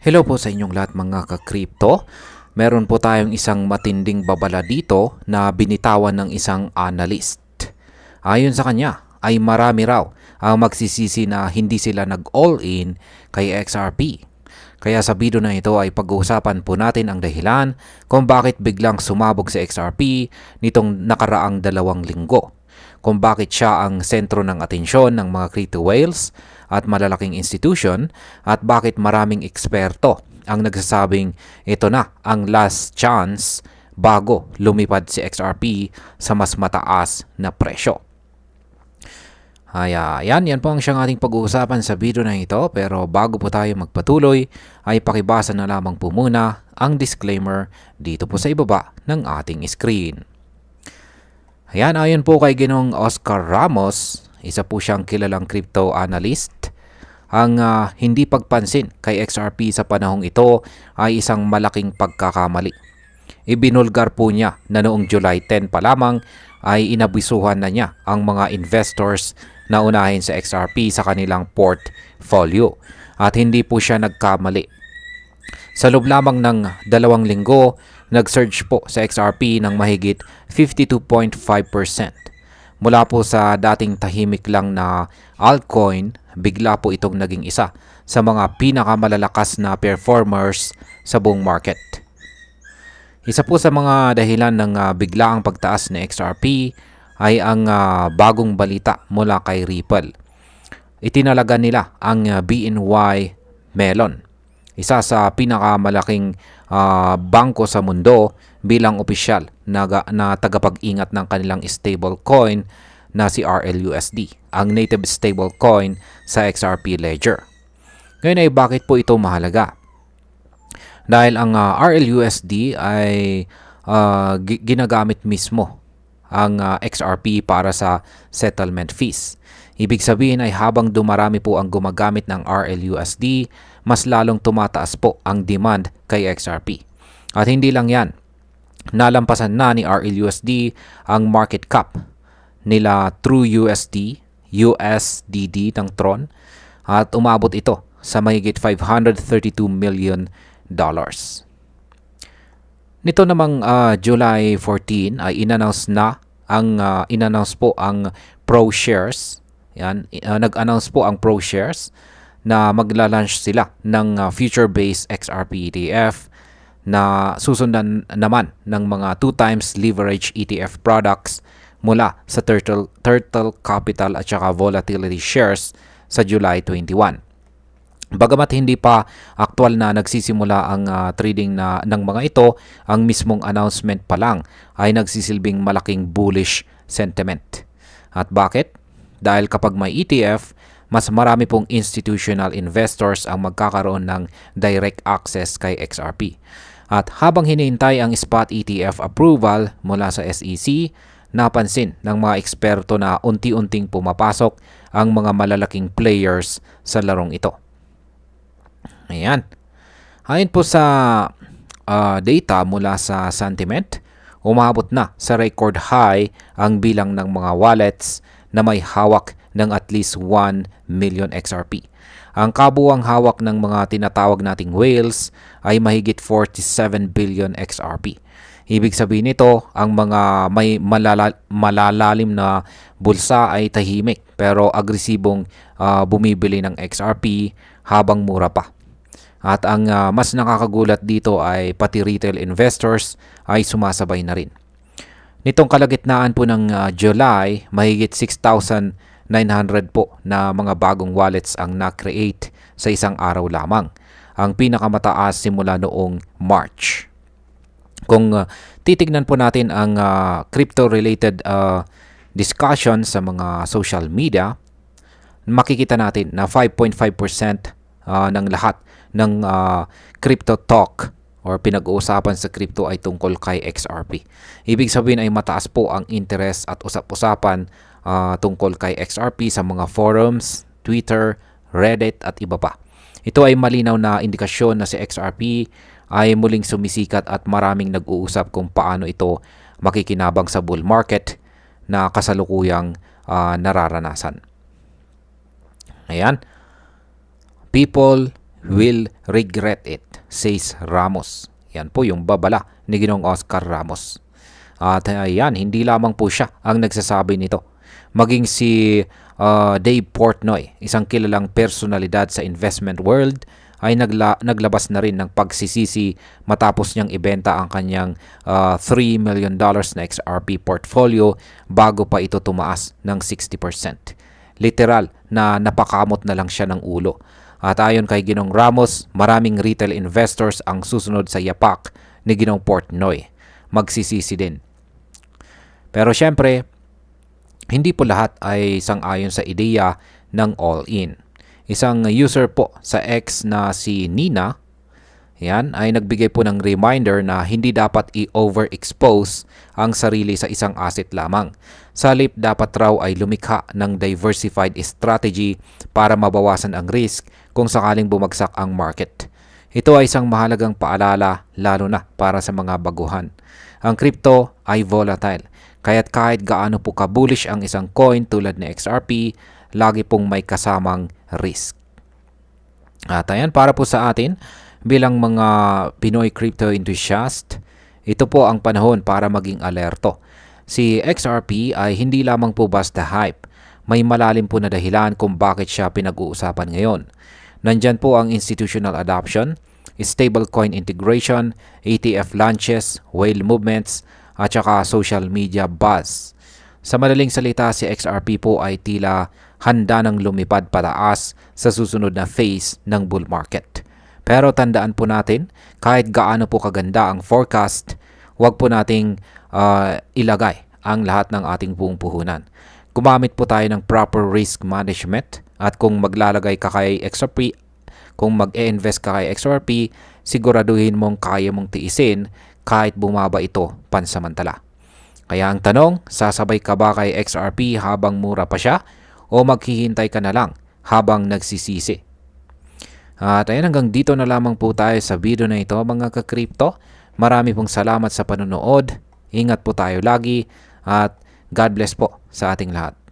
Hello po sa inyong lahat mga ka-crypto. Meron po tayong isang matinding babala dito na binitawan ng isang analyst. Ayon sa kanya ay marami raw ang magsisisi na hindi sila nag-all-in kay XRP. Kaya sa video na ito ay pag-uusapan po natin ang dahilan kung bakit biglang sumabog sa XRP nitong nakaraang 2 linggo. Kung bakit siya ang sentro ng atensyon ng mga crypto whales at malalaking institution at bakit maraming eksperto ang nagsasabing ito na ang last chance bago lumipad si XRP sa mas mataas na presyo. Yan po ang siyang ating pag-uusapan sa video na ito, pero bago po tayo magpatuloy ay pakibasa na lamang po muna ang disclaimer dito po sa ibaba ng ating screen. Ayon po kay Ginoong Oscar Ramos, isa po siyang kilalang crypto analyst. Ang hindi pagpansin kay XRP sa panahong ito ay isang malaking pagkakamali. Ibinulgar po niya na noong July 10 pa lamang ay inabisuhan na niya ang mga investors na unahin sa XRP sa kanilang portfolio. At hindi po siya nagkamali. Sa loob lamang ng 2 linggo, nag-surge po sa XRP ng mahigit 52.5%. Mula po sa dating tahimik lang na altcoin, bigla po itong naging isa sa mga pinakamalalakas na performers sa buong market. Isa po sa mga dahilan ng biglaang pagtaas ng XRP ay ang bagong balita mula kay Ripple. Itinalaga nila ang BNY Mellon, isa sa pinakamalaking bangko sa mundo, bilang opisyal na tagapag-ingat ng kanilang stablecoin na si RLUSD, ang native stablecoin sa XRP Ledger. Ngayon ay bakit po ito mahalaga? Dahil ang RLUSD ay ginagamit mismo ang XRP para sa settlement fees. Ibig sabihin ay habang dumarami po ang gumagamit ng RLUSD, mas lalong tumataas po ang demand kay XRP. At hindi lang yan, nalampasan na ni RLUSD ang market cap nila TrueUSD, USDD ng Tron, at umabot ito sa mahigit $532 million. Nito namang July 14 ay inannounce po ang ProShares. Nag-announce po ang ProShares na magla-launch sila ng future-based XRP ETF na susundan naman ng mga 2 times leverage ETF products mula sa Turtle Capital at saka Volatility Shares sa July 21. Bagamat hindi pa aktual na nagsisimula ang trading ng mga ito, ang mismong announcement pa lang ay nagsisilbing malaking bullish sentiment. At bakit? Dahil kapag may ETF, mas marami pong institutional investors ang magkakaroon ng direct access kay XRP. At habang hinihintay ang spot ETF approval mula sa SEC, napansin ng mga eksperto na unti-unting pumapasok ang mga malalaking players sa larong ito. Ayan. Ayon po sa data mula sa Sentiment, umabot na sa record high ang bilang ng mga wallets na may hawak ng at least 1 million XRP. Ang kabuuang hawak ng mga tinatawag nating whales ay mahigit 47 billion XRP. Ibig sabihin nito, ang mga may malalalim na bulsa ay tahimik pero agresibong bumibili ng XRP habang mura pa. At ang mas nakakagulat dito ay pati retail investors ay sumasabay na rin. Nitong kalagitnaan po ng July, mahigit 6,900 po na mga bagong wallets ang na-create sa isang araw lamang. Ang pinakamataas simula noong March. Kung titignan po natin ang crypto-related discussion sa mga social media, makikita natin na 5.5% ng lahat ng crypto talk or pinag-uusapan sa crypto ay tungkol kay XRP. Ibig sabihin ay mataas po ang interest at usap-usapan tungkol kay XRP sa mga forums, Twitter, Reddit at iba pa. Ito ay malinaw na indikasyon na si XRP ay muling sumisikat at maraming nag-uusap kung paano ito makikinabang sa bull market na kasalukuyang nararanasan. Ayan. People will regret it, says Ramos. Yan po yung babala ni Ginoong Oscar Ramos. At yan, hindi lamang po siya ang nagsasabi nito. Maging si Dave Portnoy, isang kilalang personalidad sa investment world, ay naglabas na rin ng pagsisisi matapos niyang ibenta ang kanyang $3 million na XRP portfolio bago pa ito tumaas ng 60%. Literal na napakamot na lang siya ng ulo. At ayon kay Ginoong Ramos, maraming retail investors ang susunod sa yapak ni Ginoong Portnoy. Magsisisi din. Pero syempre, hindi po lahat ay sang-ayon sa ideya ng all-in. Isang user po sa X na si Nina, yan, ay nagbigay po ng reminder na hindi dapat i-overexpose ang sarili sa isang asset lamang. Sa halip, dapat raw ay lumikha ng diversified strategy para mabawasan ang risk kung sakaling bumagsak ang market. Ito ay isang mahalagang paalala lalo na para sa mga baguhan. Ang crypto ay volatile, kaya't kahit gaano po ka-bullish ang isang coin tulad ni XRP, lagi pong may kasamang risk. At ayan, para po sa atin, bilang mga Pinoy crypto enthusiast, ito po ang panahon para maging alerto. Si XRP ay hindi lamang po basta hype. May malalim po na dahilan kung bakit siya pinag-uusapan ngayon. Nandyan po ang institutional adoption, stablecoin integration, ETF launches, whale movements, at saka social media buzz. Sa madaling salita, si XRP po ay tila handa ng lumipad pataas sa susunod na phase ng bull market. Pero tandaan po natin, kahit gaano po kaganda ang forecast, huwag po nating ilagay ang lahat ng ating buong puhunan. Gumamit po tayo ng proper risk management at kung maglalagay ka kay XRP, kung mag-e-invest ka kay XRP, siguraduhin mong kaya mong tiisin kahit bumaba ito pansamantala. Kaya ang tanong, sasabay ka ba kay XRP habang mura pa siya o maghihintay ka na lang habang nagsisisi? At ayan, hanggang dito na lamang po tayo sa video na ito mga ka-crypto. Marami pong salamat sa panonood. Ingat po tayo lagi at God bless po sa ating lahat.